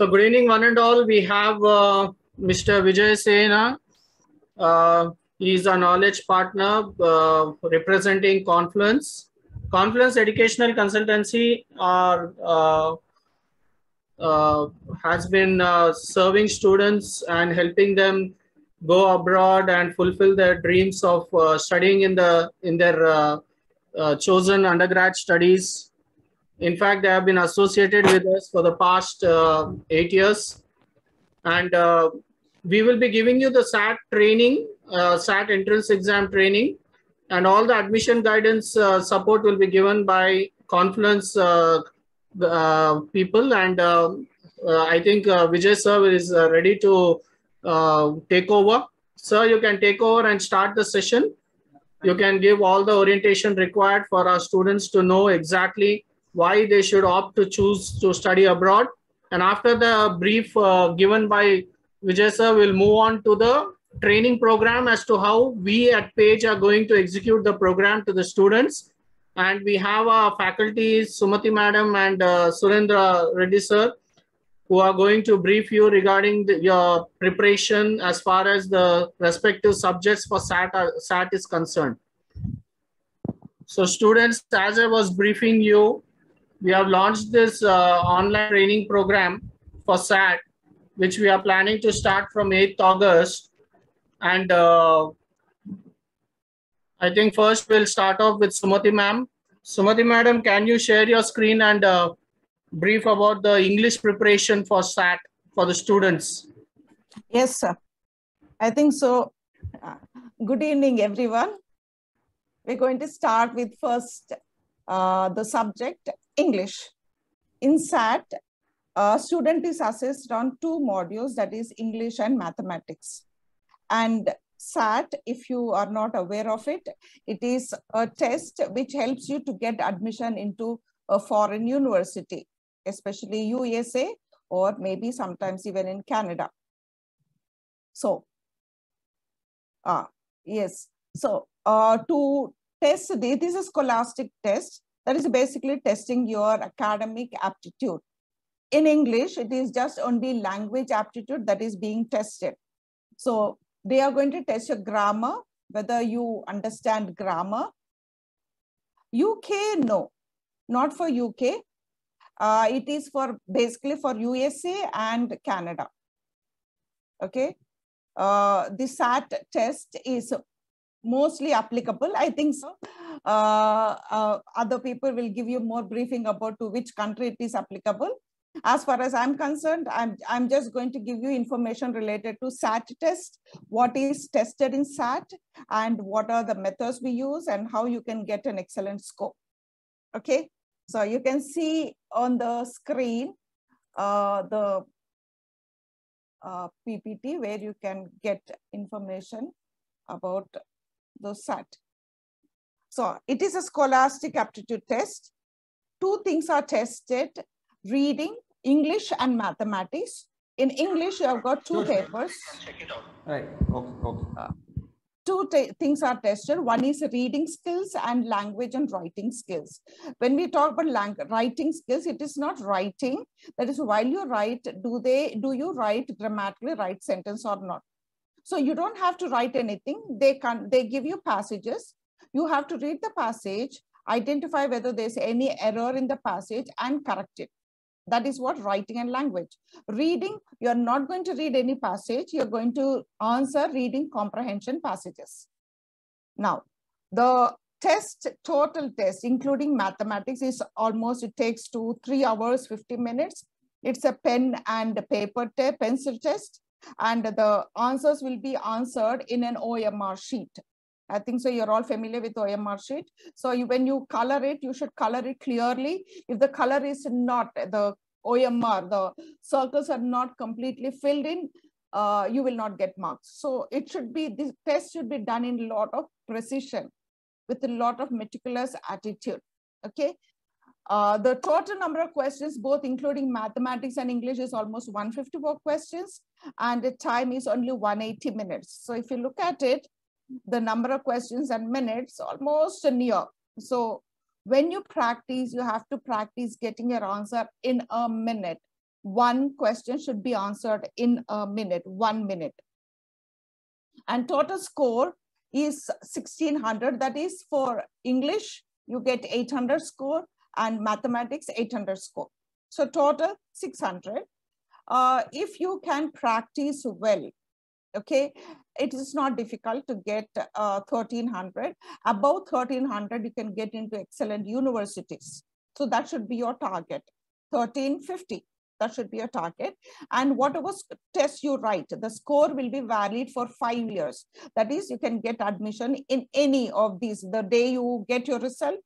So good evening, one and all. We have Mr. Vijay Sena. He is a knowledge partner representing Confluence. Confluence Educational Consultancy has been serving students and helping them go abroad and fulfill their dreams of studying in their chosen undergrad studies. In fact, they have been associated with us for the past 8 years. And we will be giving you the SAT training, SAT entrance exam training, and all the admission guidance support will be given by Confluence people. And I think Vijay sir is ready to take over. Sir, you can take over and start the session. You can give all the orientation required for our students to know exactly why they should opt to choose to study abroad. And after the brief given by Vijay sir, we'll move on to the training program as to how we at PAGI are going to execute the program to the students. And we have our faculties, Sumati madam and Surendra Reddy sir, who are going to brief you regarding your preparation as far as the respective subjects for SAT is concerned. So students, as I was briefing you, we have launched this online training program for SAT, which we are planning to start from 8th August. And I think first we'll start off with Sumati ma'am. Sumati madam, can you share your screen and brief about the English preparation for SAT for the students? Yes, sir. I think so. Good evening, everyone. We're going to start with first the subject English. In SAT, a student is assessed on 2 modules, that is English and mathematics. And SAT, if you are not aware of it, it is a test which helps you to get admission into a foreign university, especially USA or maybe sometimes even in Canada. So, yes. So, to test this is a scholastic test that is basically testing your academic aptitude. In English, it is just only language aptitude that is being tested. So, they are going to test your grammar, whether you understand grammar. UK, no, not for UK. It is for basically for USA and Canada. Okay. The SAT test is mostly applicable, I think so. Other people will give you more briefing about to which country it is applicable. As far as I'm concerned, I'm just going to give you information related to SAT test, what is tested in SAT, and what are the methods we use, and how you can get an excellent score. Okay, so you can see on the screen the PPT where you can get information about the SAT. So it is a scholastic aptitude test. 2 things are tested: reading, English and mathematics. In English, you have got 2 papers. Check it out. Right. Okay. 2 things are tested. One is reading skills and language and writing skills. When we talk about writing skills, it is not writing. That is, while you write, do you write grammatically right sentence or not? So you don't have to write anything. They give you passages. You have to read the passage, identify whether there's any error in the passage and correct it. That is what writing and language. Reading, you're not going to read any passage. You're going to answer reading comprehension passages. Now, the test, total test, including mathematics, is almost, it takes 3 hours, 50 minutes. It's a pen and paper pencil test. And the answers will be answered in an OMR sheet. I think so you're all familiar with OMR sheet. So when you color it, you should color it clearly. If the color is not, the OMR, the circles are not completely filled in, you will not get marks. So it should be, this test should be done in a lot of precision with a lot of meticulous attitude. Okay. The total number of questions, both including mathematics and English, is almost 154 questions, and the time is only 180 minutes. So if you look at it, the number of questions and minutes almost near. So when you practice, you have to practice getting your answer in a minute. one question should be answered in a minute, 1 minute. And total score is 1600. That is for English, you get 800 score, and mathematics 800 score. So total 600. If you can practice well, okay, it is not difficult to get 1300. Above 1300, you can get into excellent universities. So that should be your target. 1350, that should be your target. And whatever test you write, the score will be valid for 5 years. That is, you can get admission in any of these. The day you get your result,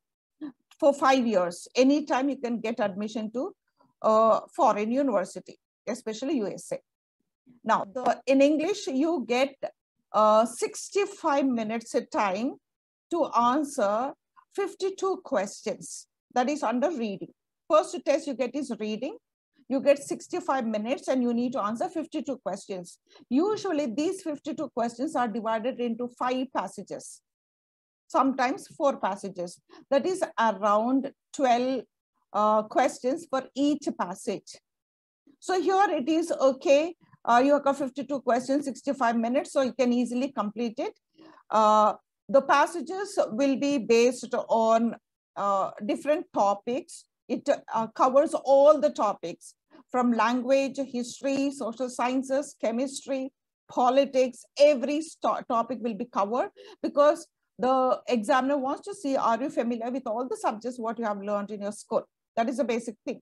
for 5 years, anytime you can get admission to foreign university, especially USA. Now, in English, you get 65 minutes of time to answer 52 questions. That is under reading. First test you get is reading. You get 65 minutes and you need to answer 52 questions. Usually these 52 questions are divided into 5 passages, sometimes 4 passages. That is around 12 questions for each passage. So here it is, okay, you have got 52 questions, 65 minutes, so you can easily complete it. The passages will be based on different topics. It covers all the topics from language, history, social sciences, chemistry, politics. Every topic will be covered because the examiner wants to see, are you familiar with all the subjects what you have learned in your school? That is a basic thing.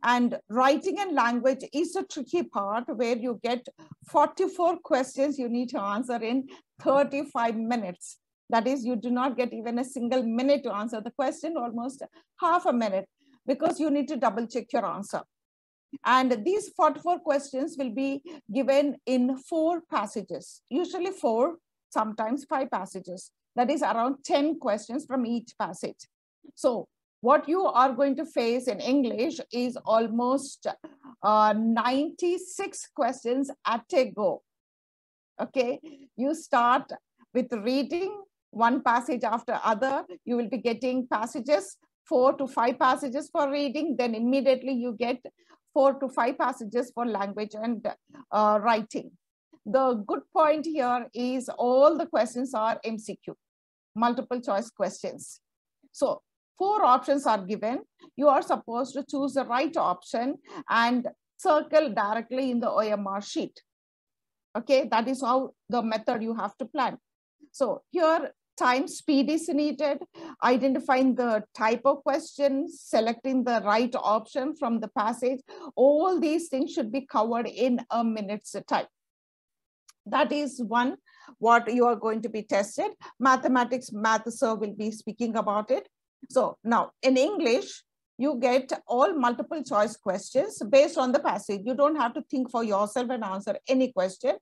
And writing and language is a tricky part where you get 44 questions you need to answer in 35 minutes. That is, you do not get even a single minute to answer the question, almost half a minute, because you need to double check your answer. And these 44 questions will be given in 4 passages, usually 4, sometimes 5 passages. That is around 10 questions from each passage. So what you are going to face in English is almost 96 questions at a go. Okay, you start with reading one passage after other. You will be getting passages, 4 to 5 passages for reading. Then immediately you get 4 to 5 passages for language and writing. The good point here is all the questions are MCQ, multiple choice questions. So 4 options are given. You are supposed to choose the right option and circle directly in the OMR sheet. Okay, that is how the method you have to plan. So here, time speed is needed, identifying the type of questions, selecting the right option from the passage. All these things should be covered in a minute's time. That is one, what you are going to be tested. Mathematics, Math Sir will be speaking about it. So now in English, you get all multiple choice questions based on the passage. You don't have to think for yourself and answer any question.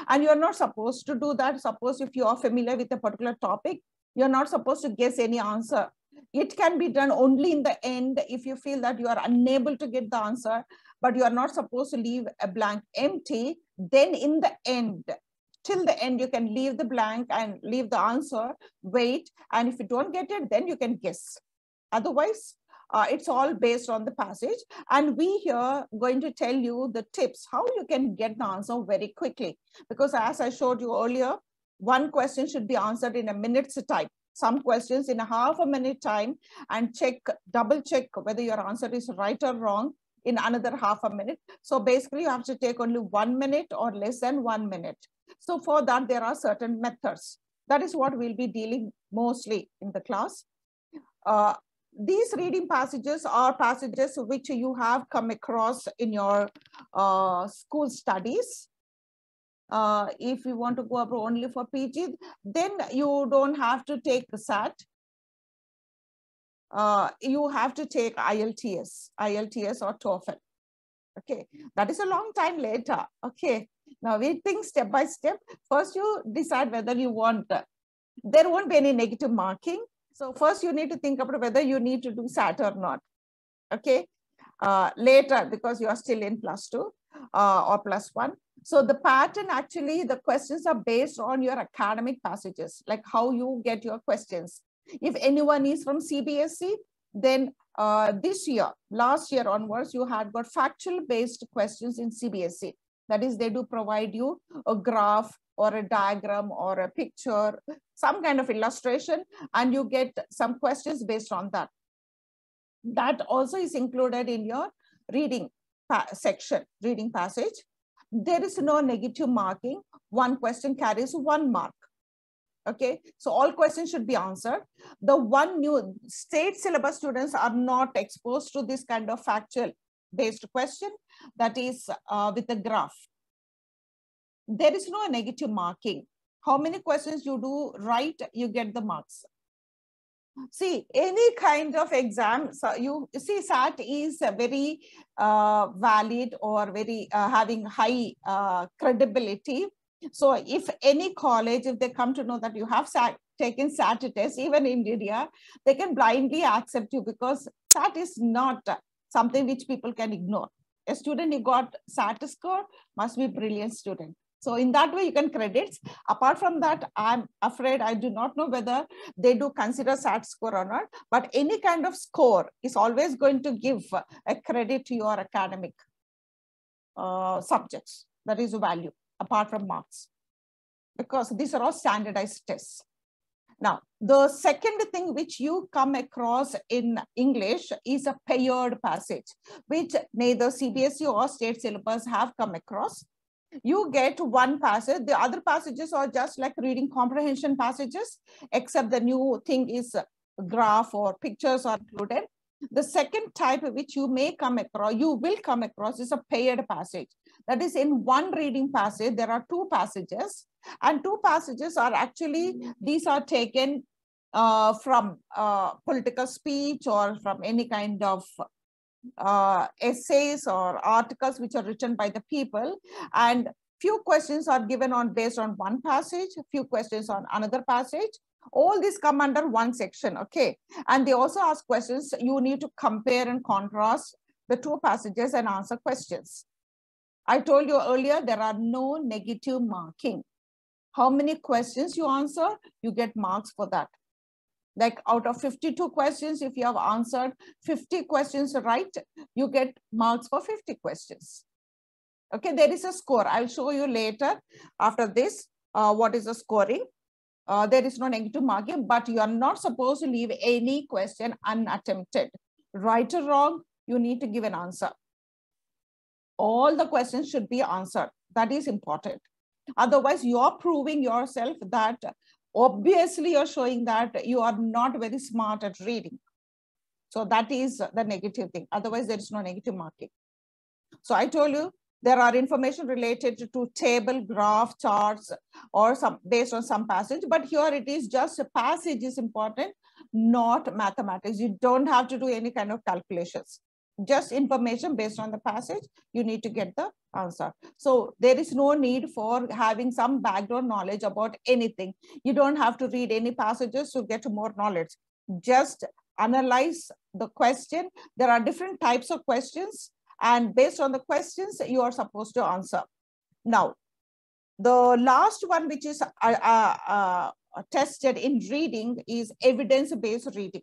And you're not supposed to do that. Suppose if you are familiar with a particular topic, you're not supposed to guess any answer. It can be done only in the end if you feel that you are unable to get the answer, but you are not supposed to leave a blank empty. Then in the end, till the end, you can leave the blank and leave the answer, wait. And if you don't get it, then you can guess. Otherwise, it's all based on the passage. And we here going to tell you the tips, how you can get the answer very quickly. Because as I showed you earlier, one question should be answered in a minute's time. Some questions in a half a minute time, and double check whether your answer is right or wrong in another half a minute. So basically you have to take only 1 minute or less than 1 minute. So for that, there are certain methods. That is what we'll be dealing mostly in the class. These reading passages are passages which you have come across in your school studies. If you want to go up only for PG, then you don't have to take the SAT. You have to take IELTS or TOEFL. Okay, that is a long time later. Okay, now we think step by step. First, you decide whether you want. There won't be any negative marking. So first you need to think about whether you need to do SAT or not. Okay, later, because you are still in +2 or +1. So the pattern, actually, the questions are based on your academic passages, like how you get your questions. If anyone is from CBSE, then this year, last year onwards, you had got factual based questions in CBSE. That is, they do provide you a graph or a diagram or a picture, some kind of illustration, and you get some questions based on that. That also is included in your reading section, reading passage. There is no negative marking. One question carries 1 mark. Okay, so all questions should be answered. The one new state syllabus students are not exposed to this kind of factual based question, that is with the graph. There is no negative marking. How many questions you do right, you get the marks. See, any kind of exam, so you see SAT is very valid or very having high credibility. So if any college, if they come to know that you have taken SAT test, even in India, they can blindly accept you because SAT is not something which people can ignore. A student who got SAT score must be a brilliant student. So in that way, you can credit. Apart from that, I'm afraid I do not know whether they do consider SAT score or not, but any kind of score is always going to give a credit to your academic subjects. That is a value apart from marks, because these are all standardized tests. Now, the second thing which you come across in English is a paired passage, which neither CBSE or state syllabus have come across. You get one passage, the other passages are just like reading comprehension passages, except the new thing is graph or pictures are included. The second type which you may come across, you will come across, is a paired passage. That is, in one reading passage, there are 2 passages, and 2 passages are actually, these are taken from political speech or from any kind of essays or articles which are written by the people, and few questions are given on based on one passage, few questions on another passage. All these come under one section, okay? And they also ask questions. You need to compare and contrast the 2 passages and answer questions. I told you earlier, there are no negative marking. How many questions you answer, you get marks for that. Like out of 52 questions, if you have answered 50 questions right, you get marks for 50 questions. Okay, there is a score. I'll show you later after this, what is the scoring. There is no negative marking, but you are not supposed to leave any question unattempted. Right or wrong, you need to give an answer. All the questions should be answered. That is important. Otherwise, you are proving yourself that obviously you're showing that you are not very smart at reading. So that is the negative thing. Otherwise, there is no negative marking. So I told you there are information related to table, graph, charts, or some based on some passage. But here it is just a passage is important, not mathematics. You don't have to do any kind of calculations. Just information based on the passage, you need to get the answer. So there is no need for having some background knowledge about anything. You don't have to read any passages to get more knowledge. Just analyze the question. There are different types of questions, and based on the questions, you are supposed to answer. Now, the last one which is tested in reading is evidence-based reading.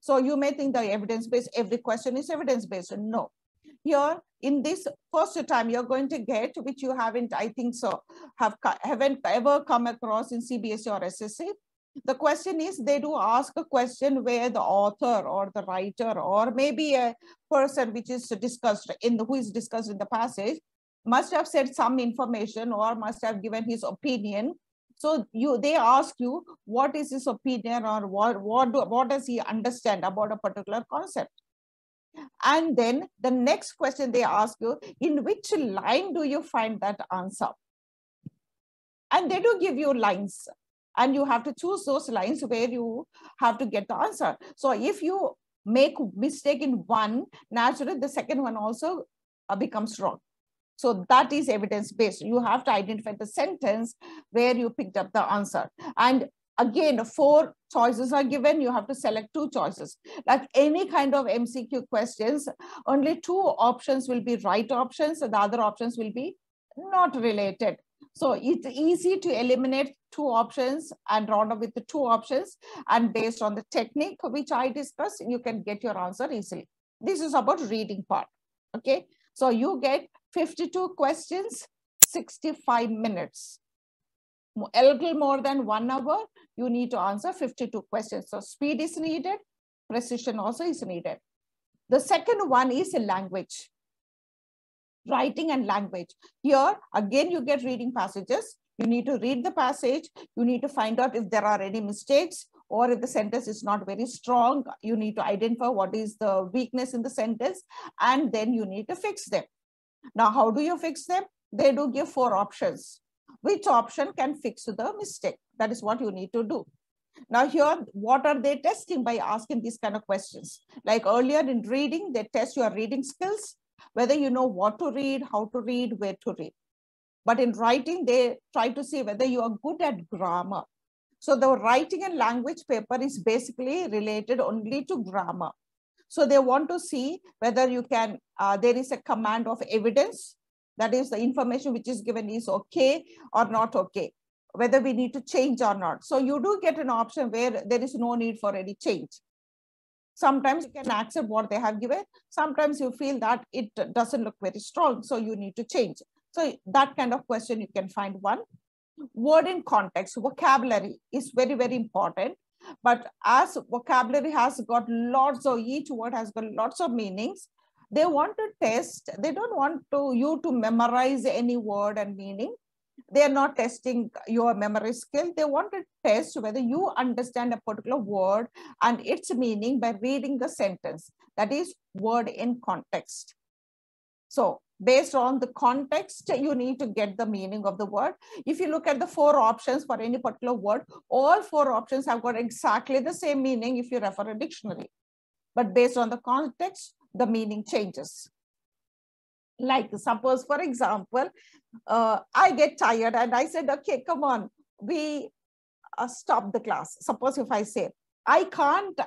So you may think that evidence-based, every question is evidence-based. No. Here, in this first time, you're going to get, which you haven't, I think so, haven't ever come across in CBSE or SSC. The question is, they do ask a question where the author or the writer or maybe a person which is discussed in the, who is discussed in the passage must have said some information or must have given his opinion. So they ask you, what is his opinion or what does he understand about a particular concept? And then the next question they ask you, in which line do you find that answer? And they do give you lines, and you have to choose those lines where you have to get the answer. So if you make mistake in one, naturally the second one also becomes wrong. So that is evidence-based. You have to identify the sentence where you picked up the answer. And again, 4 choices are given. You have to select 2 choices. Like any kind of MCQ questions, only 2 options will be right options, and the other options will be not related. So it's easy to eliminate two options and round up with the two options. And based on the technique which I discussed, you can get your answer easily. This is about reading part. Okay. So you get 52 questions, 65 minutes. A little more than 1 hour, you need to answer 52 questions. So speed is needed. Precision also is needed. The second one is language. Writing and language. Here, again, you get reading passages. You need to read the passage. You need to find out if there are any mistakes or if the sentence is not very strong. You need to identify what is the weakness in the sentence, and then you need to fix them. Now, how do you fix them? They do give 4 options. Which option can fix the mistake? That is what you need to do. Now here, what are they testing by asking these kind of questions? Like earlier in reading, they test your reading skills, whether you know what to read, how to read, where to read. But in writing, they try to see whether you are good at grammar. So the writing and language paper is basically related only to grammar. So they want to see whether you can, there is a command of evidence, that is the information which is given is okay or not okay, whether we need to change or not. So you do get an option where there is no need for any change. Sometimes you can accept what they have given. Sometimes you feel that it doesn't look very strong, so you need to change. So that kind of question you can find one. Word in context, vocabulary is very, very important. But as vocabulary has got lots of, each word has got lots of meanings, they want to test, they don't want you to memorize any word and meaning. They are not testing your memory skill. They want to test whether you understand a particular word and its meaning by reading the sentence. That is word in context. So based on the context, you need to get the meaning of the word. If you look at the 4 options for any particular word, all 4 options have got exactly the same meaning if you refer a dictionary. But based on the context, the meaning changes. Like suppose, for example, I get tired and I said, okay, come on, we stop the class. Suppose if I say, I can't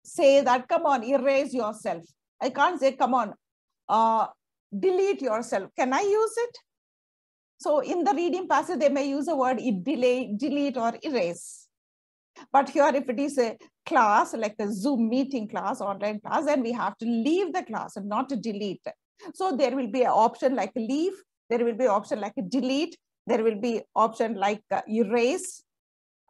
say that, come on, erase yourself. I can't say, come on, delete yourself. Can I use it? So in the reading passage, they may use the word delete or erase. But here, if it is a class, like a Zoom meeting class, online class, then we have to leave the class and not to delete. So there will be an option like leave. There will be an option like delete. There will be option like erase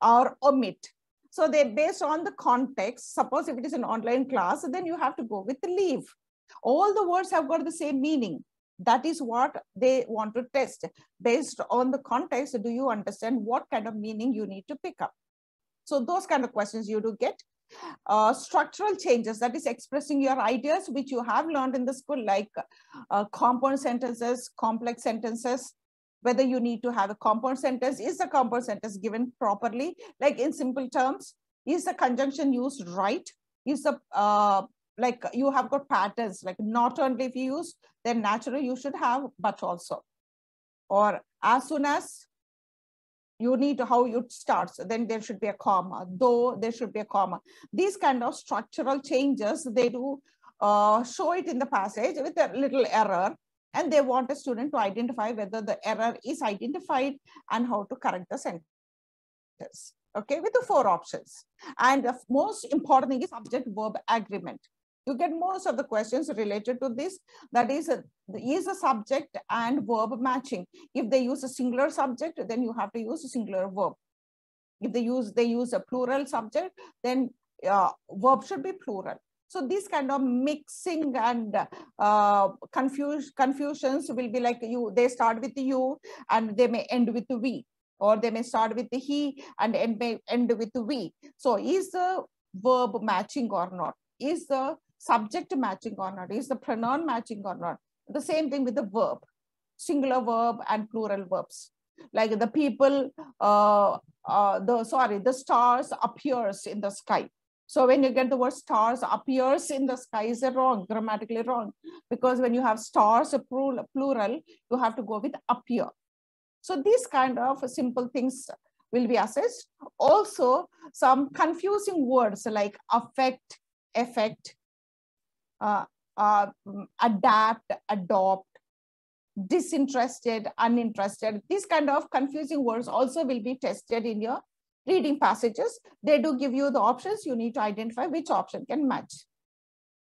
or omit. So they based on the context. Suppose if it is an online class, then you have to go with the leave. All the words have got the same meaning. That is what they want to test. Based on the context, do you understand what kind of meaning you need to pick up? So those kind of questions you do get. Structural changes, that is expressing your ideas, which you have learned in the school, like compound sentences, complex sentences, whether you need to have a compound sentence. Is the compound sentence given properly? Like in simple terms, is the conjunction used right? Is the, like you have got patterns, like not only if you use, then naturally you should have, but also. Or as soon as, you need to how it starts, then there should be a comma, though there should be a comma. These kind of structural changes, they do show it in the passage with a little error, and they want a student to identify whether the error is identified and how to correct the sentence. Okay, with the 4 options. And the most important thing is subject-verb agreement. You get most of the questions related to this. That is a subject and verb matching. If they use a singular subject, then you have to use a singular verb. If they use a plural subject, then verb should be plural. So these kind of mixing and confusions will be like they start with the you and they may end with the we, or they may start with the he and may end with the we. So is the verb matching or not? Is the subject matching or not? Is the pronoun matching or not? The same thing with the verb, singular verb and plural verbs. Like the people, the stars appears in the sky. So when you get the word stars appears in the sky, is wrong, grammatically wrong. Because when you have stars, plural, you have to go with appear. So these kind of simple things will be assessed. Also, some confusing words like affect, effect, adapt, adopt, disinterested, uninterested. These kind of confusing words also will be tested in your reading passages. They do give you the options. You need to identify which option can match.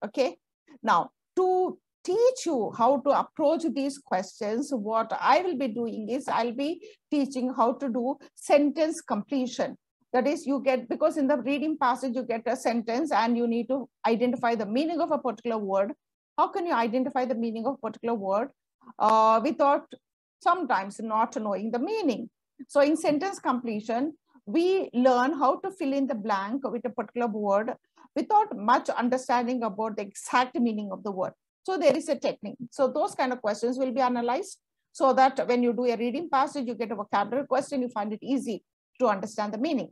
Okay. Now, to teach you how to approach these questions, what I will be doing is I'll be teaching how to do sentence completion. That is, you get, because in the reading passage, you get a sentence and you need to identify the meaning of a particular word. How can you identify the meaning of a particular word without sometimes not knowing the meaning? So in sentence completion, we learn how to fill in the blank with a particular word without much understanding about the exact meaning of the word. So there is a technique. So those kind of questions will be analyzed so that when you do a reading passage, you get a vocabulary question, you find it easy to understand the meaning.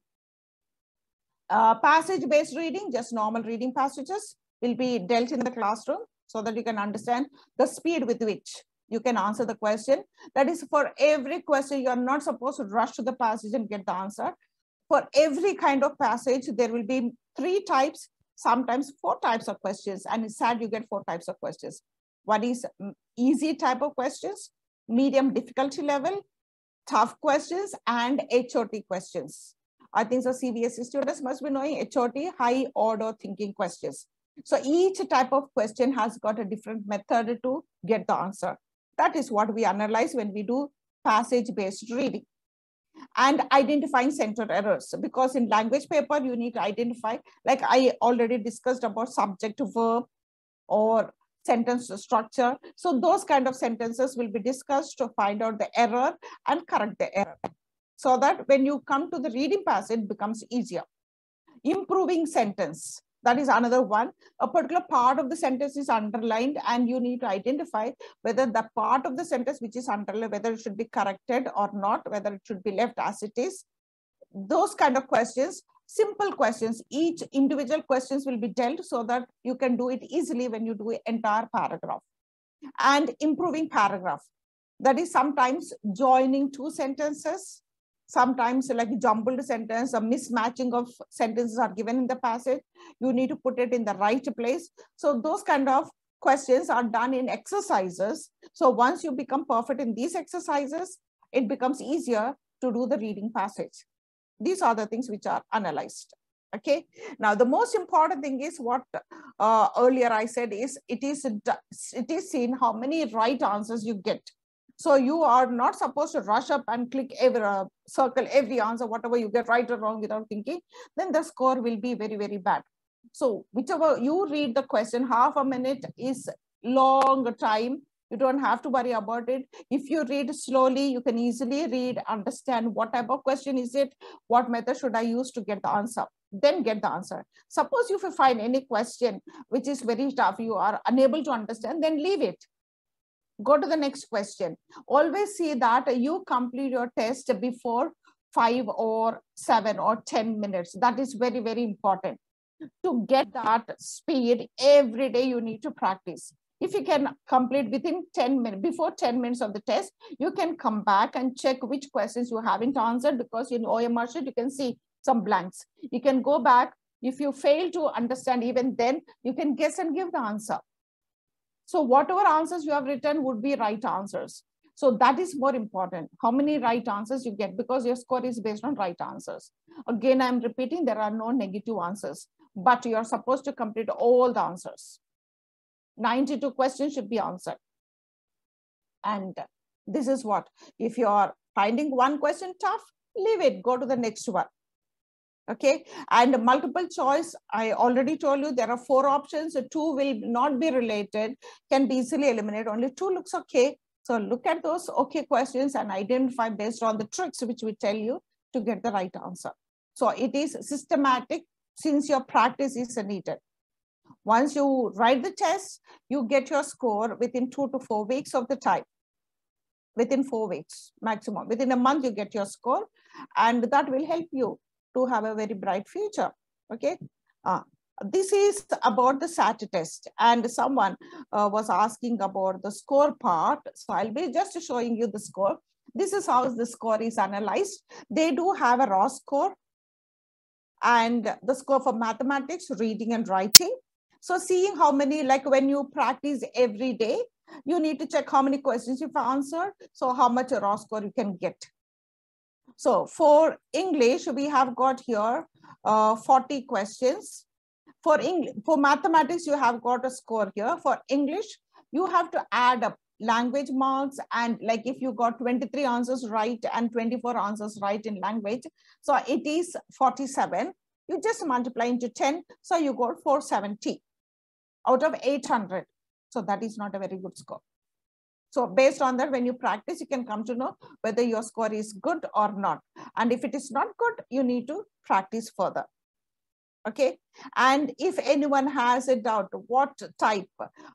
Passage-based reading, just normal reading passages, will be dealt in the classroom so that you can understand the speed with which you can answer the question. That is, for every question, you are not supposed to rush to the passage and get the answer. For every kind of passage, there will be 3 types, sometimes 4 types of questions. And it's sad you get 4 types of questions. One is easy type of questions, medium difficulty level, tough questions, and HOT questions. I think so CBSE students must be knowing HOT, high order thinking questions. So each type of question has got a different method to get the answer. That is what we analyze when we do passage-based reading. And identifying center errors, because in language paper, you need to identify, like I already discussed about subject verb or sentence structure. So those kind of sentences will be discussed to find out the error and correct the error, so that when you come to the reading passage, it becomes easier. Improving sentence. That is another one. A particular part of the sentence is underlined and you need to identify whether the part of the sentence which is underlined, whether it should be corrected or not, whether it should be left as it is. Those kind of questions, simple questions, each individual questions will be dealt so that you can do it easily when you do an entire paragraph. And improving paragraph. That is sometimes joining 2 sentences, sometimes like jumbled sentence, a mismatching of sentences are given in the passage. You need to put it in the right place. So those kind of questions are done in exercises. So once you become perfect in these exercises, it becomes easier to do the reading passage. These are the things which are analyzed. Okay. Now, the most important thing is what earlier I said is it is seen how many right answers you get. So you are not supposed to rush up and click circle every answer, whatever you get right or wrong without thinking, then the score will be very, very bad. So whichever you read the question, half a minute is long time. You don't have to worry about it. If you read slowly, you can easily read, understand what type of question is it, what method should I use to get the answer, then get the answer. Suppose if you find any question which is very tough, you are unable to understand, then leave it. Go to the next question. Always see that you complete your test before 5 or 7 or 10 minutes. That is very, very important. To get that speed, every day you need to practice. If you can complete within 10 minutes, before 10 minutes of the test, you can come back and check which questions you haven't answered, because in OMR sheet, you can see some blanks. You can go back. If you fail to understand, even then, you can guess and give the answer. So whatever answers you have written would be right answers. So that is more important. How many right answers you get, because your score is based on right answers. Again, I'm repeating, there are no negative answers, but you're supposed to complete all the answers. 92 questions should be answered. And this is what, if you are finding one question tough, leave it, go to the next one. Okay, and multiple choice, I already told you there are 4 options. 2 will not be related, can be easily eliminated. Only 2 looks okay. So look at those okay questions and identify based on the tricks which we tell you to get the right answer. So it is systematic since your practice is needed. Once you write the test, you get your score within 2 to 4 weeks of the time. Within 4 weeks maximum. Within a month, you get your score, and that will help you to have a very bright future. Okay. This is about the SAT test, and someone was asking about the score part. So I'll be just showing you the score. This is how the score is analyzed. They do have a raw score and the score for mathematics, reading and writing. So seeing how many, like when you practice every day, You need to check how many questions you've answered, so how much raw score you can get. So for English, we have got here 40 questions. For mathematics, you have got a score here. For English, you have to add up language marks, and like if you got 23 answers right and 24 answers right in language, so it is 47. You just multiply into 10, so you got 470 out of 800. So that is not a very good score. So based on that, when you practice, you can come to know whether your score is good or not. And if it is not good, you need to practice further. Okay. And if anyone has a doubt, what type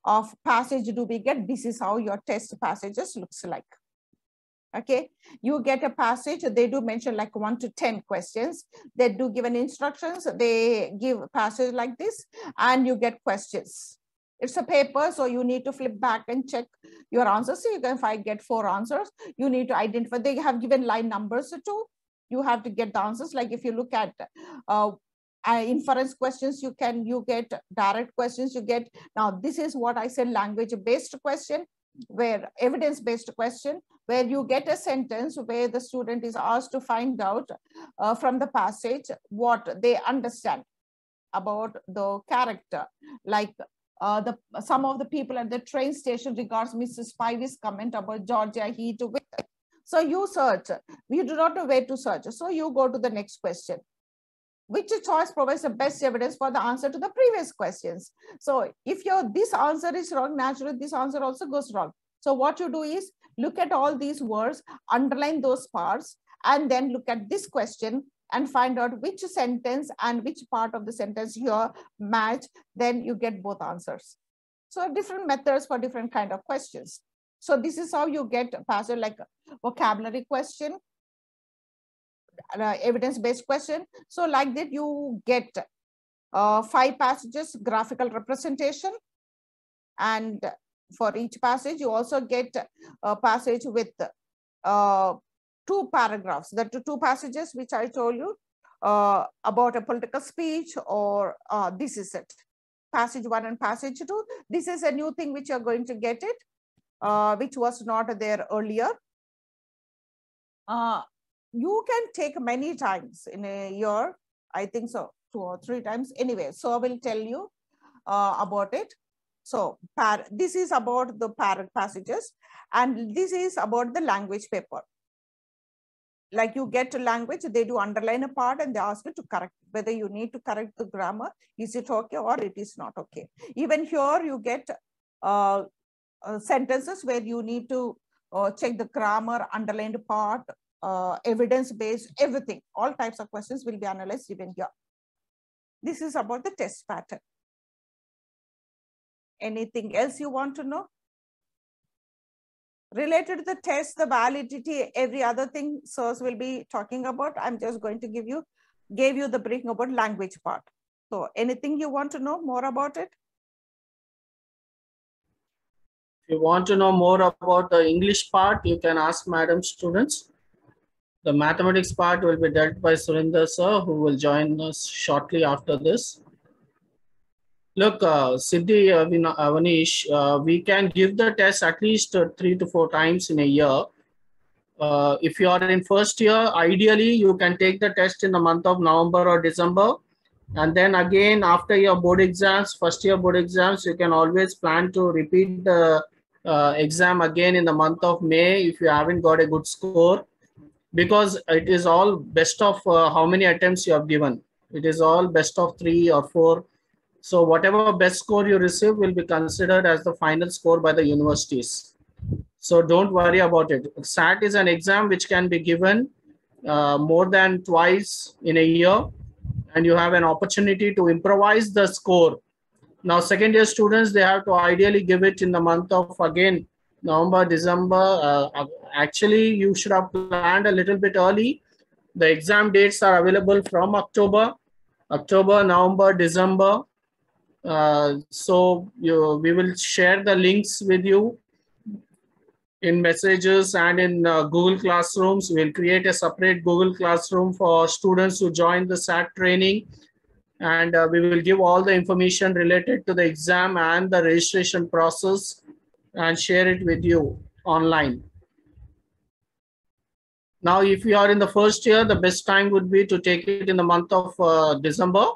of passage do we get? This is how your test passages looks like. Okay. You get a passage, they do mention like 1 to 10 questions. They do given instructions. They give a passage like this, and you get questions. It's a paper, so you need to flip back and check your answers. So you can, if I get 4 answers, you need to identify. They have given line numbers too. You have to get the answers. Like if you look at inference questions, you get direct questions. You get, now this is what I said, language-based question, where evidence-based question, where you get a sentence where the student is asked to find out from the passage what they understand about the character. Like some of the people at the train station regards Mrs. Spivey's comment about Georgia heat with. So you search, you do not know where to search. So you go to the next question. Which choice provides the best evidence for the answer to the previous questions? So if this answer is wrong, naturally this answer also goes wrong. So what you do is look at all these words, underline those parts, and then look at this question and find out which sentence and which part of the sentence here match, then you get both answers. So different methods for different kind of questions. So this is how you get a passage like vocabulary question, evidence-based question. So like that you get 5 passages, graphical representation, and for each passage you also get a passage with 2 paragraphs. The 2 passages which I told you about a political speech, or this is it, passage 1 and passage 2. This is a new thing which you're going to get it, which was not there earlier. You can take many times in a year, I think so, 2 or 3 times anyway. So I will tell you about it. So this is about the passages, and this is about the language paper. Like you get a language, they do underline a part and they ask you to correct whether you need to correct the grammar. Is it okay or it is not okay? Even here you get sentences where you need to check the grammar, underlined part, evidence-based, everything. All types of questions will be analyzed even here. This is about the test pattern. Anything else you want to know? Related to the test, the validity, every other thing sirs will be talking about. I'm just going to gave you the briefing about language part. So anything you want to know more about it? If you want to know more about the English part, you can ask Madam students. The mathematics part will be dealt by Surinder sir, who will join us shortly after this. Look, Siddhi, Avanish, we can give the test at least 3 to 4 times in a year. If you are in first year, ideally you can take the test in the month of November or December. And then again, after your board exams, first year board exams, you can always plan to repeat the exam again in the month of May if you haven't got a good score. Because it is all best of how many attempts you have given. It is all best of 3 or 4. So whatever best score you receive will be considered as the final score by the universities. So don't worry about it. SAT is an exam which can be given more than twice in a year, and you have an opportunity to improvise the score. Now, second year students, they have to ideally give it in the month of, again, November, December. Actually, you should have planned a little bit early. The exam dates are available from October, November, December. So we will share the links with you in messages and in Google Classrooms. We'll create a separate Google Classroom for students who join the SAT training. And we will give all the information related to the exam and the registration process. and share it with you online. Now, if you are in the first year, the best time would be to take it in the month of December,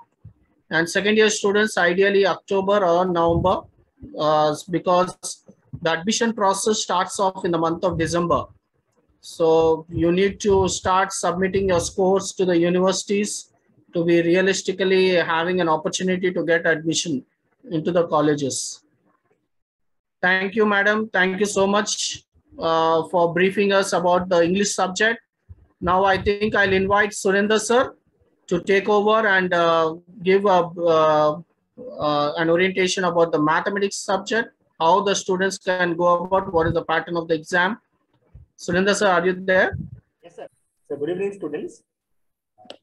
and second year students ideally October or November, because the admission process starts off in the month of December. So you need to start submitting your scores to the universities to be realistically having an opportunity to get admission into the colleges. Thank you, madam. Thank you so much for briefing us about the English subject. Now I think I'll invite Surendra sir to take over and give an orientation about the mathematics subject, how the students can go about, what is the pattern of the exam. Surendra sir, are you there? Yes, sir. So good evening, students.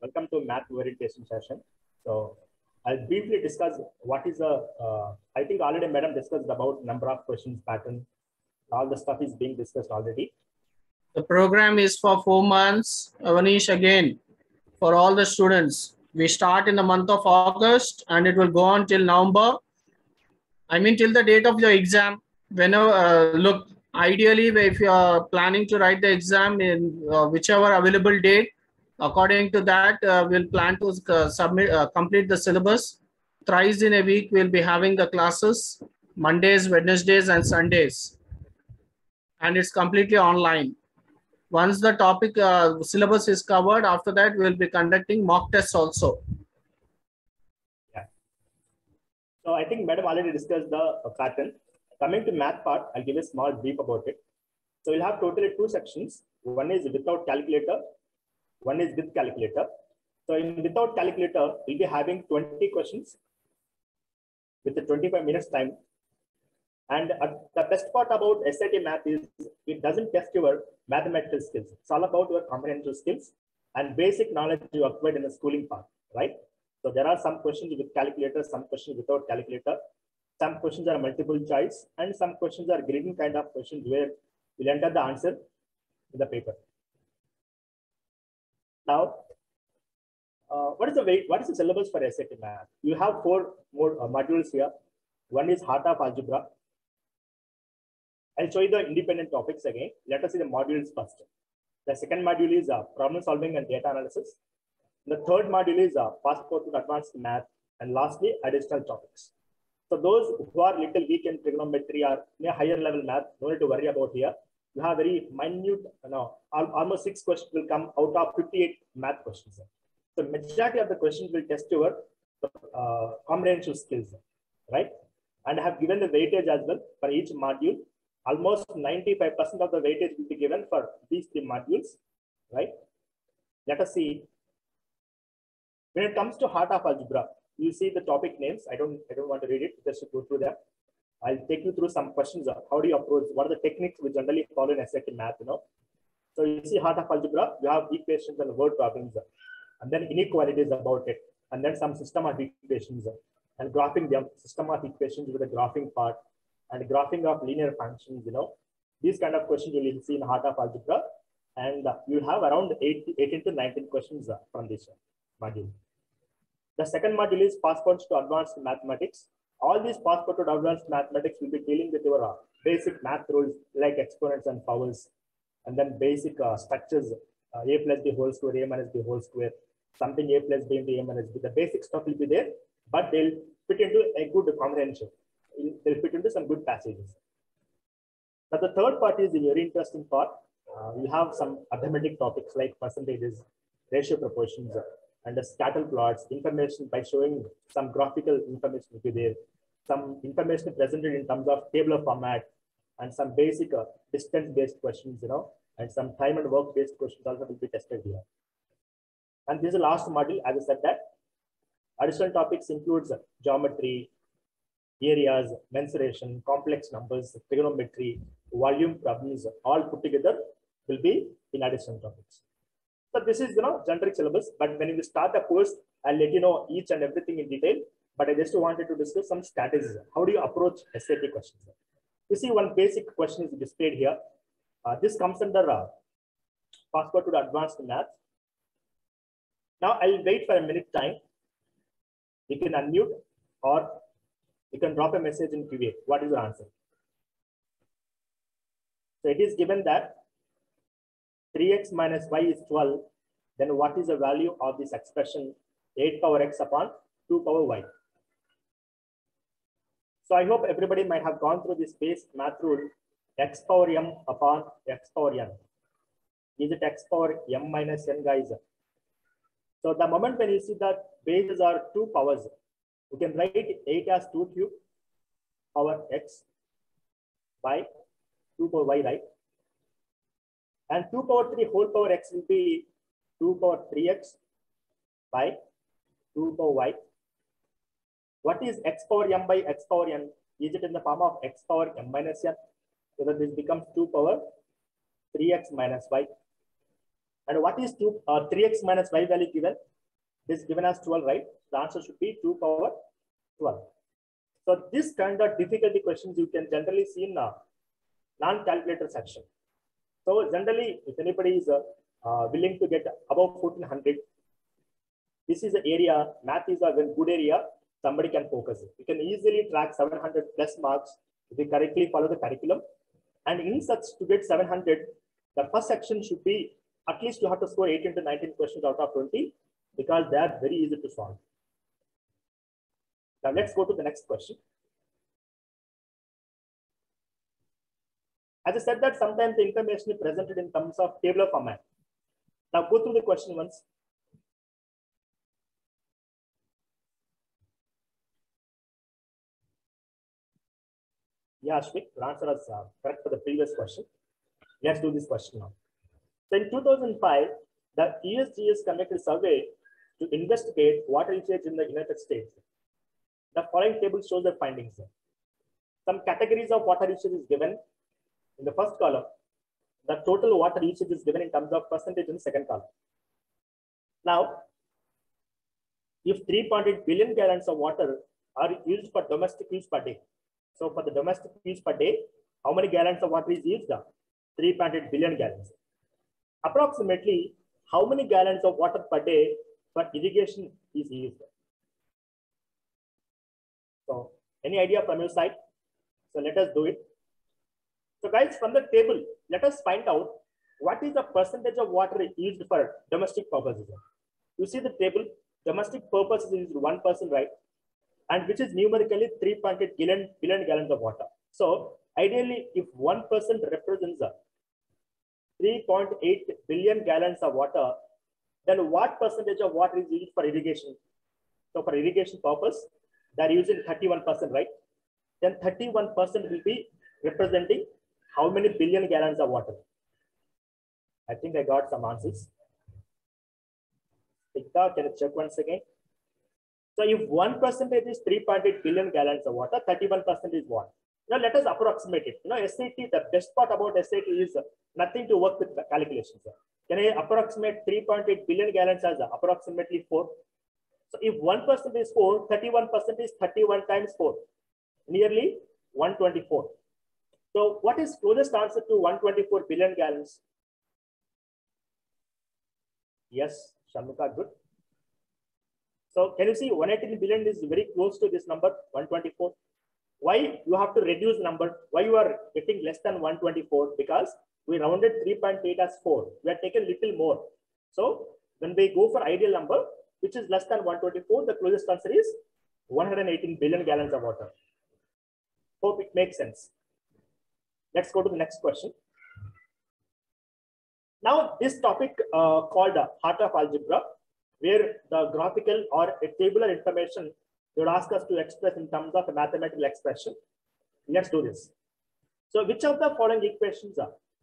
Welcome to math orientation session. So I'll briefly discuss what is I think already madam discussed about number of questions, pattern. All the stuff is being discussed already. The program is for 4 months. Avanish, again, for all the students. We start in the month of August and it will go on till November. I mean, till the date of your exam. Whenever, look, ideally, if you are planning to write the exam in whichever available date, according to that, we'll plan to complete the syllabus. Thrice in a week, we'll be having the classes, Mondays, Wednesdays, and Sundays. And it's completely online. Once the topic syllabus is covered, after that, we'll be conducting mock tests also. Yeah. So I think madam already discussed the pattern. Coming to math part, I'll give a small brief about it. So we'll have totally 2 sections. One is without calculator, one is with calculator. So in without calculator, we'll be having 20 questions with the 25 minutes time. And the best part about SAT math is it doesn't test your mathematical skills. It's all about your comprehensive skills and basic knowledge you acquired in the schooling part, right? So there are some questions with calculator, some questions without calculator. Some questions are multiple choice and some questions are grading kind of questions where you'll enter the answer in the paper. Now, what is the syllabus for SAT math? You have 4 more modules here. One is heart of algebra. I'll show you the independent topics again. Let us see the modules first. The second module is problem solving and data analysis. The third module is passport to advanced math. And lastly, additional topics. So those who are little weak in trigonometry or in a higher level math, no need to worry about here. You have very minute, almost 6 questions will come out of 58 math questions. So majority of the questions will test your comprehensive skills, right? And I have given the weightage as well for each module. Almost 95% of the weightage will be given for these 3 modules, right? Let us see. When it comes to heart of algebra, you see the topic names. I don't want to read it, just to go through them. I'll take you through some questions of how do you approach, what are the techniques we generally follow in SAT math, So you see heart of algebra, you have equations and word problems, and then inequalities about it, and then some system of equations, and graphing them, system of equations with the graphing part, and graphing of linear functions, These kind of questions you will see in heart of algebra, and you have around 18 to 19 questions from this module. The second module is passports to advanced mathematics. All these passports to advanced mathematics will be dealing with your basic math rules like exponents and powers, and then basic structures, a plus b whole square, a minus b whole square, something a plus b into a minus b. The basic stuff will be there, but they'll fit into a good comprehension. They'll fit into some good passages. Now the third part is the very interesting part. You have some arithmetic topics like percentages, ratio proportions, and the scatter plots, information by showing some graphical information will be there, some information presented in terms of tabular format, and some basic distance-based questions, and some time and work-based questions also will be tested here. And this is the last module. As I said that, additional topics includes geometry, areas, mensuration, complex numbers, trigonometry, volume problems, all put together will be in additional topics. So this is, generic syllabus, but when you start the course, I'll let you know each and everything in detail, but I just wanted to discuss some strategies. How do you approach SAT questions? You see one basic question is displayed here. This comes under passport to the advanced math. Now I'll wait for a minute time. You can unmute or you can drop a message in QA. What is your answer? So it is given that 3x minus y is 12. Then what is the value of this expression 8 power x upon 2 power y? So I hope everybody might have gone through this base math rule, x power m upon x power n. Is it x power m minus n, guys? So the moment when you see that bases are 2 powers, you can write 8 as 2 cube power x by 2 power y, right? And 2 power 3 whole power x will be 2 power 3x by 2 power y. What is x power m by x power n? Is it in the form of x power m minus n? So that this becomes 2 power 3x minus y. And what is 3x minus y value given? This is given as 12, right? The answer should be 2 power 12. So this kind of difficulty questions you can generally see in non-calculator section. So generally, if anybody is willing to get above 1400, this is the area, math is a very good area, somebody can focus it. You can easily track 700 plus marks if you correctly follow the curriculum. And in such to get 700, the first section should be, at least you have to score 18 to 19 questions out of 20 because they are very easy to solve. Now let's go to the next question. As I said that sometimes the information is presented in terms of tabular format. Now go through the question once. Yeah, Ashwik, the answer is correct for the previous question. Let's do this question now. So in 2005, the USGS conducted a survey to investigate water usage in the United States. The following table shows the findings. Some categories of water usage is given. In the first column, the total water usage is given in terms of percentage in the second column. Now, if 3.8 billion gallons of water are used for domestic use per day. So for the domestic use per day, how many gallons of water is used? 3.8 billion gallons. Approximately, how many gallons of water per day for irrigation is used? So any idea from your side? So let us do it. So guys, from the table, let us find out what is the percentage of water used for domestic purposes. You see the table, domestic purposes is 1%, right? And which is numerically 3.8 billion gallons of water. So ideally, if 1% represents 3.8 billion gallons of water, then what percentage of water is used for irrigation? So for irrigation purpose, they are using 31%, right? Then 31% will be representing how many billion gallons of water? I think I got some answers. Can you check once again? So if 1% is 3.8 billion gallons of water, 31% is what? Now let us approximate it. You know, SAT, the best part about SAT is nothing to work with the calculations. Can I approximate 3.8 billion gallons as approximately 4? So if 1% is 4, 31% is 31 times 4, nearly 124. So what is closest answer to 124 billion gallons? Yes, Shamika, good. So can you see 118 billion is very close to this number, 124. Why you have to reduce number? Why you are getting less than 124? Because we rounded 3.8 as 4. We are taking little more. So when we go for ideal number, which is less than 124, the closest answer is 118 billion gallons of water. Hope it makes sense. Let's go to the next question. Now, this topic called Heart of Algebra, where the graphical or a tabular information they would ask us to express in terms of a mathematical expression. Let's do this. So, which of the following equations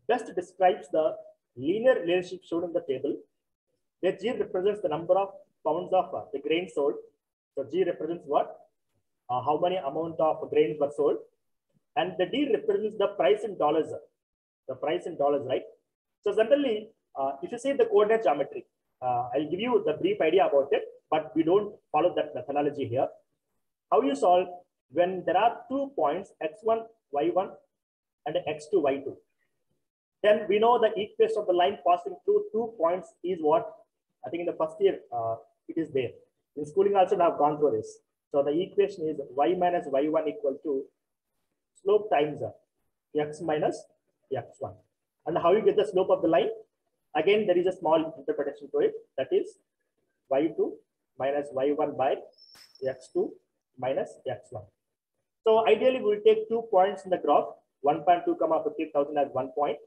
best describes the linear relationship shown in the table, where G represents the number of pounds of the grain sold. So, G represents what? How many amount of grains were sold. And the D represents the price in dollars. The price in dollars, right? So generally, if you see the coordinate geometry, I'll give you the brief idea about it, but we don't follow that methodology here. How you solve when there are 2 points, x1, y1, and x2, y2. Then we know the equation of the line passing through 2 points is what? I think in the first year, it is there. In schooling also, I have gone through this. So the equation is y minus y1 equal to slope times x minus x1. And how you get the slope of the line? Again, there is a small interpretation to it. That is y2 minus y1 by x2 minus x1. So ideally, we'll take 2 points in the graph, 1.2, 15,000 as 1 point,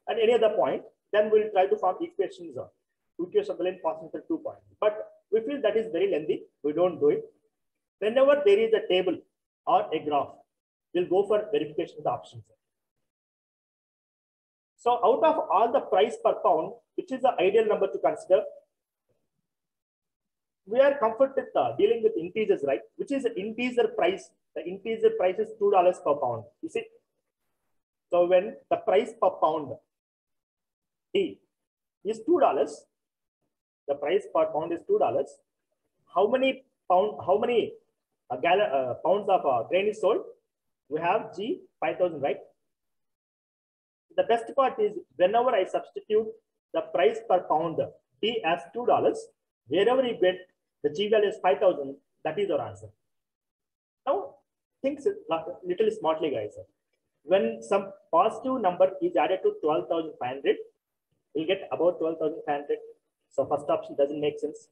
and any other point. Then we'll try to form equations of the line passing through 2 points. But we feel that is very lengthy. We don't do it. Whenever there is a table or a graph, we'll go for verification of the options. So out of all the price per pound, which is the ideal number to consider, we are comfortable dealing with integers, right? Which is the integer price. The integer price is $2 per pound. You see? So when the price per pound D is $2, the price per pound is $2. How many pounds of grain is sold? We have G 5,000, right? The best part is whenever I substitute the price per pound D as $2, wherever you get the G value is 5,000, that is our answer. Now, think little smartly, guys. When some positive number is added to 12,500, we'll get about 12,500. So first option doesn't make sense.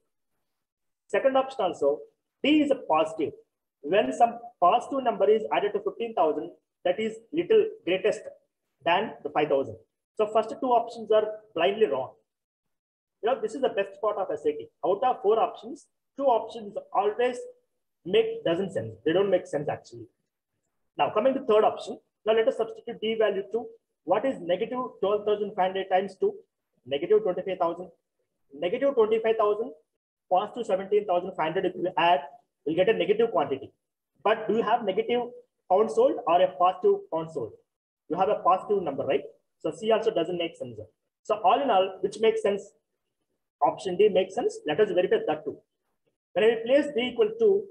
Second option also, D is a positive. When some positive number is added to 15,000, that is little greatest than the 5,000. So first 2 options are blindly wrong. You know, this is the best part of SAT. Out of 4 options, 2 options always doesn't sense. They don't make sense actually. Now coming to third option. Now let us substitute D value to what is negative 12,500 times 2? Negative 25,000. Negative 25,000 positive 17,500. If you add, we'll get a negative quantity. But do you have negative pound sold or a positive pound sold? You have a positive number, right? So C also doesn't make sense. So all in all, which makes sense? Option D makes sense. Let us verify that too. When I place D equal to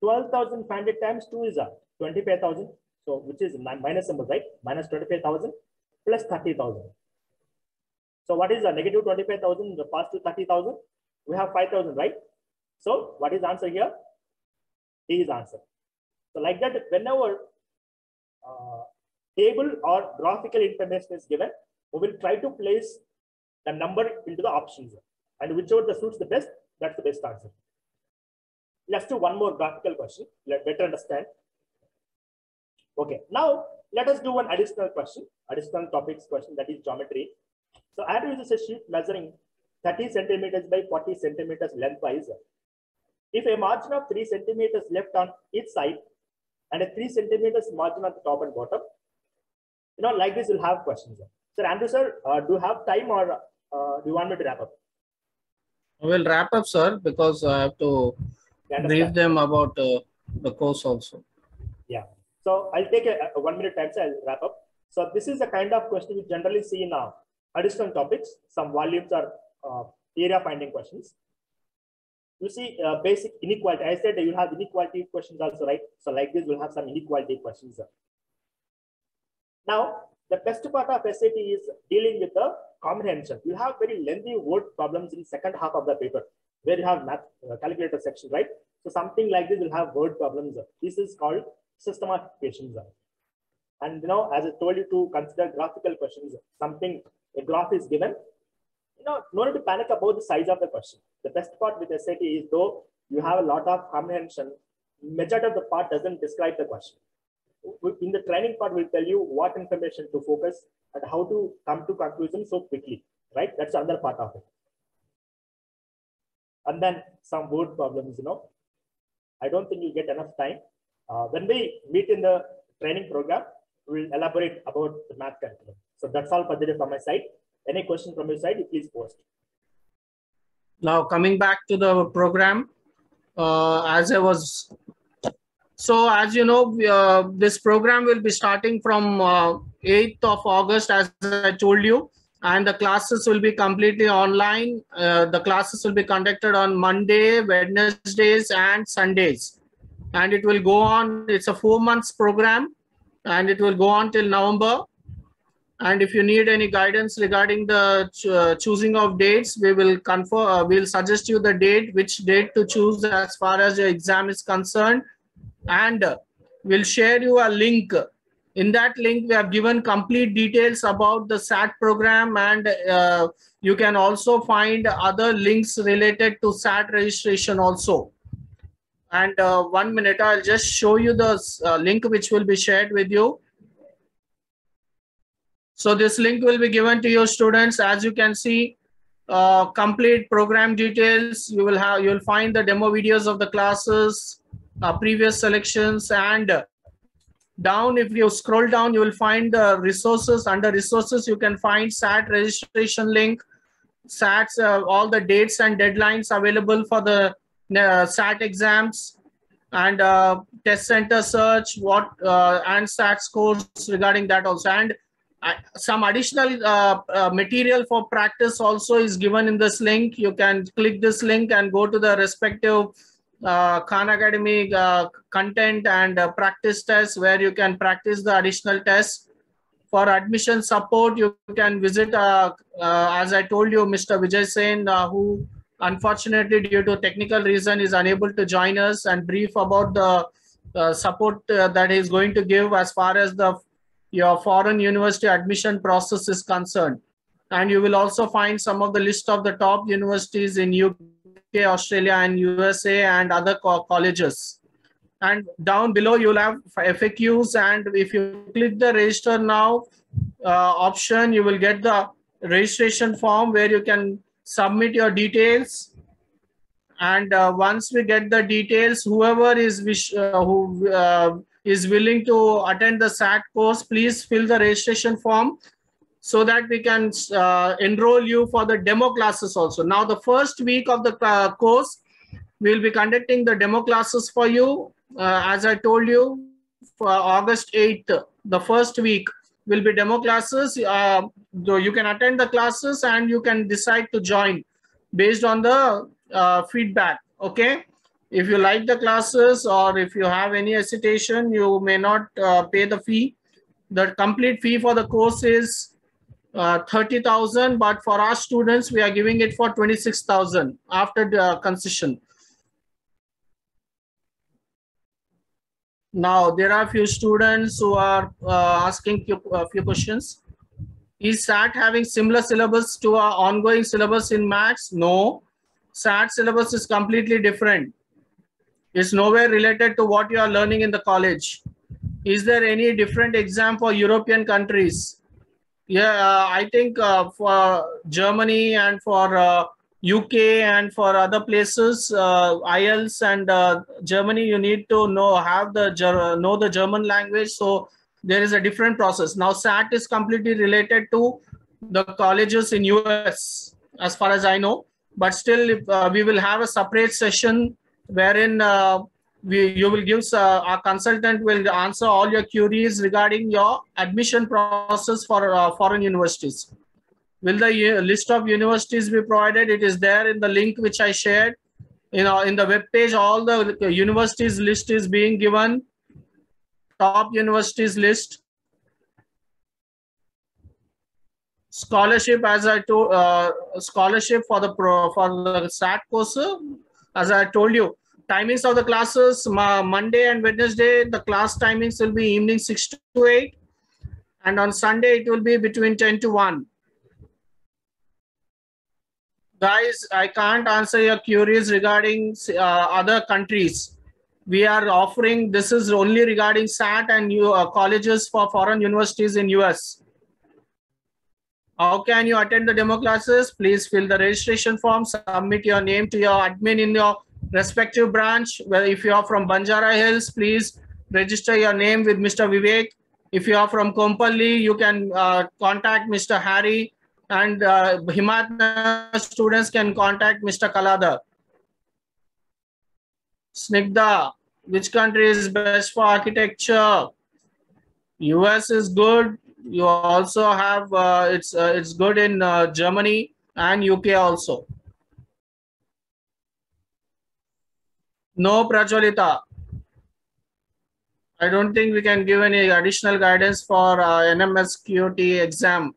12,500 times 2 is 25,000. So which is minus symbol, right? Minus 25,000 plus 30,000. So what is the negative 25,000? The positive 30,000. We have 5,000, right? So what is the answer here? D is answer. So like that, whenever table or graphical information is given, we will try to place the number into the options, and whichever the suits the best, that's the best answer. Let's do one more graphical question. Let's better understand. Okay, now let us do one additional question, additional topics question, that is geometry. So I have to use a sheet measuring 30 centimeters by 40 centimeters lengthwise. If a margin of 3 centimeters left on each side and a 3 centimeters margin on the top and bottom, you know, like this, you'll have questions. Sir, Andrew, sir, do you have time or do you want me to wrap up? I will wrap up, sir, because I have to brief them about the course also. Yeah. So I'll take a 1 minute time, so I'll wrap up. So this is the kind of question we generally see in additional topics. Some volumes are area finding questions. You see basic inequality. I said you'll have inequality questions also, right? So like this, we'll have some inequality questions. Now, the best part of SAT is dealing with the comprehension. You have very lengthy word problems in second half of the paper, where you have math calculator section, right? So something like this will have word problems. This is called system of equations. And you know, as I told you to consider graphical questions, something a graph is given. You know, no need to panic about the size of the question. The best part with SAT is though you have a lot of comprehension, majority of the part doesn't describe the question. In the training part, we'll tell you what information to focus and how to come to conclusion so quickly, right? That's another part of it. And then some word problems, you know. I don't think you get enough time. When we meet in the training program, we'll elaborate about the math curriculum. So that's all for today from my side. Any question from your side, please post. Now coming back to the program, as you know, this program will be starting from 8th of August, as I told you, and the classes will be completely online. The classes will be conducted on Monday, Wednesdays, and Sundays. And it will go on, it's a 4 months program, and it will go on till November. And if you need any guidance regarding the choosing of dates, we will confirm, we'll suggest you the date, which date to choose as far as your exam is concerned. And we'll share you a link In that link, we have given complete details about the SAT program, and you can also find other links related to SAT registration also. And 1 minute, I'll just show you the link which will be shared with you. So this link will be given to your students. As you can see, complete program details. You will find the demo videos of the classes, previous selections, and down, if you scroll down, you will find the resources. Under resources, you can find SAT registration link, SATs, all the dates and deadlines available for the SAT exams, and test center search, and SAT scores regarding that also. And some additional material for practice also is given in this link. You can click this link and go to the respective Khan Academy content and practice tests, where you can practice the additional tests. For admission support, you can visit, as I told you, Mr. Vijay Sen, who unfortunately due to technical reason is unable to join us, and brief about the support that he is going to give as far as your foreign university admission process is concerned. And you will also find some of the list of the top universities in UK, Australia, and USA, and other colleges. And down below, you'll have FAQs. And if you click the register now option, you will get the registration form where you can submit your details. And once we get the details, whoever is willing to attend the SAT course, please fill the registration form so that we can enroll you for the demo classes also. Now, the first week of the course, we will be conducting the demo classes for you. As I told you, for August 8th, the first week will be demo classes. Though you can attend the classes and you can decide to join based on the feedback. Okay. If you like the classes, or if you have any hesitation, you may not pay the fee. The complete fee for the course is 30,000, but for our students, we are giving it for 26,000 after the concession. Now, there are a few students who are asking a few questions. Is SAT having similar syllabus to our ongoing syllabus in maths? No. SAT syllabus is completely different. It's nowhere related to what you are learning in the college. Is there any different exam for European countries? Yeah, I think for Germany and for UK and for other places, IELTS and Germany, you need to know the German language. So there is a different process. Now SAT is completely related to the colleges in US, as far as I know. But still, we will have a separate session wherein you will give, our consultant will answer all your queries regarding your admission process for foreign universities. Will the list of universities be provided? It is there in the link which I shared. In the web page, all the universities list is being given. Top universities list. Scholarship, as I told, scholarship for the SAT course, as I told you. Timings of the classes, Monday and Wednesday, the class timings will be evening 6 to 8. And on Sunday, it will be between 10 to 1. Guys, I can't answer your queries regarding other countries. We are offering, this is only regarding SAT and colleges for foreign universities in US. How can you attend the demo classes? Please fill the registration form, submit your name to your admin in your respective branch. Well, if you are from Banjara Hills, please register your name with Mr. Vivek. If you are from Kompally, you can contact Mr. Harry, and Himatna students can contact Mr. Kalada. Snigdha, which country is best for architecture? US is good. You also have, it's good in Germany and UK also. No, Prajwalita. I don't think we can give any additional guidance for NMS QT exam.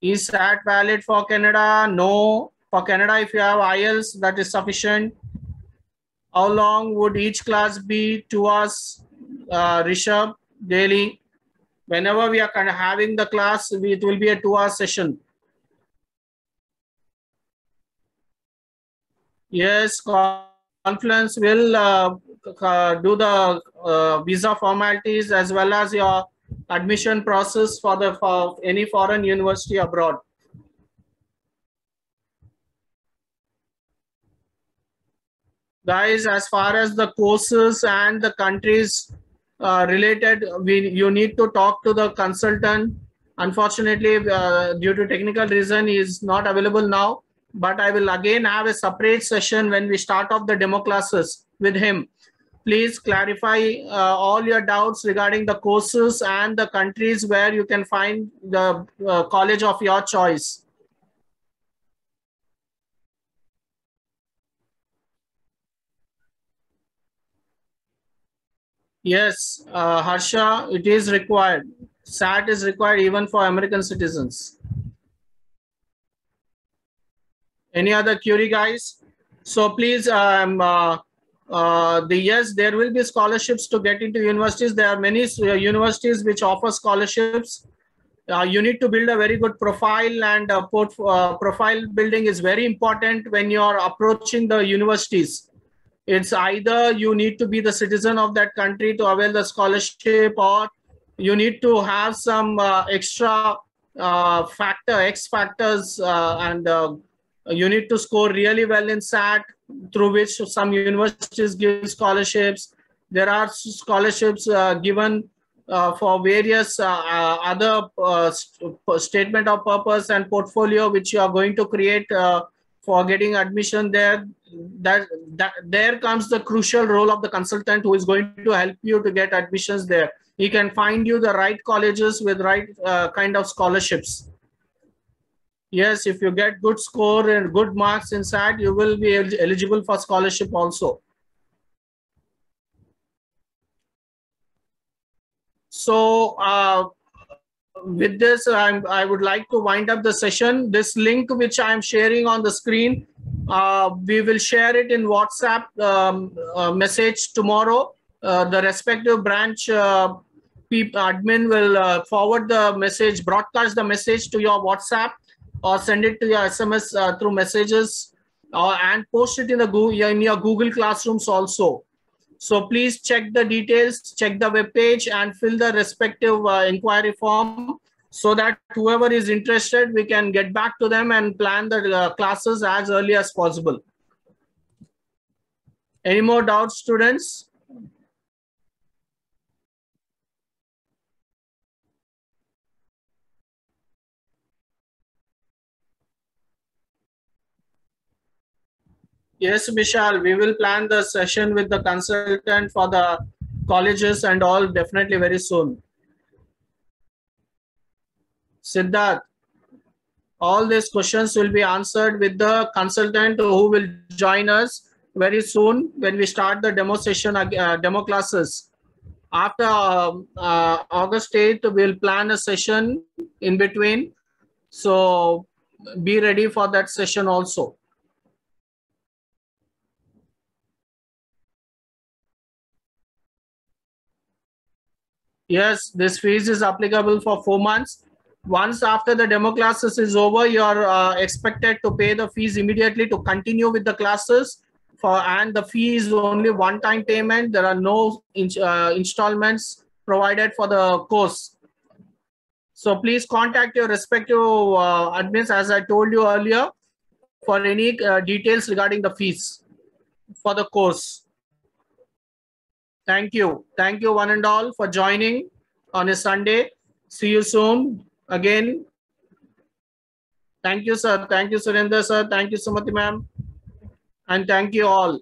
Is SAT valid for Canada? No. For Canada, if you have IELTS, that is sufficient. How long would each class be? 2 hours. Rishabh, daily. Whenever we are kind of having the class, it will be a 2-hour session. Yes, Confluence will do the visa formalities as well as your admission process for any foreign university abroad. Guys, as far as the courses and the countries related, you need to talk to the consultant. Unfortunately, due to technical reason, he is not available now. But I will again have a separate session when we start off the demo classes with him. Please clarify all your doubts regarding the courses and the countries where you can find the college of your choice. Yes, Harsha, it is required. SAT is required even for American citizens. Any other query, guys? So please, yes, there will be scholarships to get into universities. There are many universities which offer scholarships. You need to build a very good profile, and profile building is very important when you are approaching the universities. It's either you need to be the citizen of that country to avail the scholarship, or you need to have some extra X factors, and you need to score really well in SAT, through which some universities give scholarships. There are scholarships given for various other statement of purpose and portfolio which you are going to create for getting admission there. There comes the crucial role of the consultant who is going to help you to get admissions there. He can find you the right colleges with right kind of scholarships. Yes, if you get good score and good marks inside, you will be eligible for scholarship also. So with this, I would like to wind up the session. This link which I am sharing on the screen, we will share it in WhatsApp message tomorrow. The respective branch admin will forward the message, broadcast the message to your WhatsApp, or send it to your SMS through messages, and post it in your Google Classrooms also. So please check the details, check the web page, and fill the respective inquiry form, so that whoever is interested, we can get back to them and plan the classes as early as possible. Any more doubts, students? Yes, Vishal, we will plan the session with the consultant for the colleges and all definitely very soon. Siddharth, all these questions will be answered with the consultant who will join us very soon when we start the demo session, demo classes. After August 8th, we'll plan a session in between. So be ready for that session also. Yes, this fees is applicable for 4 months. Once after the demo classes is over, you are expected to pay the fees immediately to continue with the classes. And the fee is only one-time payment. There are no installments provided for the course. So please contact your respective admins, as I told you earlier, for any details regarding the fees for the course. Thank you. Thank you one and all for joining on a Sunday. See you soon again. Thank you, sir. Thank you, Surendra, sir. Thank you, Sumati, ma'am. And thank you all.